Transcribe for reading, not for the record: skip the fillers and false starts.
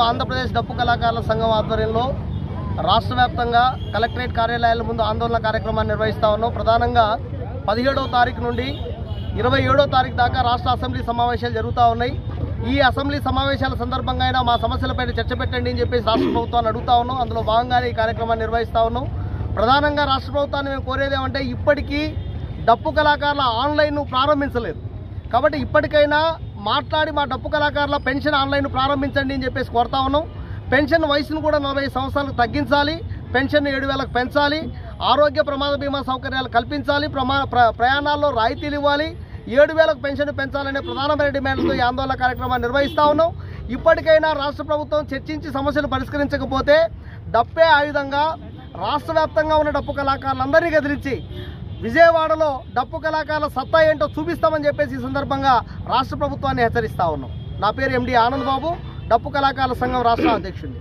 ఆంధ్రప్రదేశ్ డప్పు కళాకారుల సంఘం ఆధ్వర్యంలో రాష్ట్ర వ్యాప్తంగా కలెక్టరేట్ కార్యాలయాల ముందు ఆందోళన కార్యక్రమాన్ని నిర్వహిస్తా ఉన్నాం. ప్రధానంగా 17వ తారీఖు నుండి 27వ తారీఖు దాకా రాష్ట్ర అసెంబ్లీ సమావేశాలు జరుగుతూ ఉన్నాయి. ఈ అసెంబ్లీ సమావేశాల సందర్భంగా అయినా మా సమస్యలపై చర్చ పెట్టండి అని చెప్పేసి రాష్ట్ర ప్రభుత్వాన్ని అడుగుతా ఉన్నాం. అందులో భాగంగానే ఈ కార్యక్రమాన్ని నిర్వహిస్తూ ఉన్నాం. ప్రధానంగా రాష్ట్ర ప్రభుత్వాన్ని మేము కోరేది ఏమంటే, ఇప్పటికీ డప్పు కళాకారుల ఆన్లైన్ను ప్రారంభించలేదు కాబట్టి ఇప్పటికైనా మాట్లాడి మా డప్పు కళాకారుల పెన్షన్ ఆన్లైన్ ప్రారంభించండి అని చెప్పేసి కోరుతా ఉన్నాం. పెన్షన్ వయసును కూడా 40 సంవత్సరాలకు తగ్గించాలి, పెన్షన్ 7,000కు పెంచాలి, ఆరోగ్య ప్రమాద బీమా సౌకర్యాలు కల్పించాలి, ప్రయాణాల్లో రాయితీలు ఇవ్వాలి, 7,000కు పెన్షన్ పెంచాలనే ప్రధానమైన డిమాండ్లతో ఈ ఆందోళన కార్యక్రమాన్ని నిర్వహిస్తూ ఉన్నాం. ఇప్పటికైనా రాష్ట్ర ప్రభుత్వం చర్చించి సమస్యలు పరిష్కరించకపోతే డప్పే ఆయుధంగా రాష్ట్ర వ్యాప్తంగా ఉన్న డప్పు కళాకారులందరినీ గెదిరించి విజయవాడలో డప్పు కళాకారుల సత్తా ఏంటో చూపిస్తామని చెప్పేసి ఈ సందర్భంగా రాష్ట్ర ప్రభుత్వాన్ని హెచ్చరిస్తా ఉన్నాం. నా పేరు ఎండి ఆనంద్ బాబు, డప్పు కళాకారుల సంఘం రాష్ట్ర అధ్యక్షుడిని.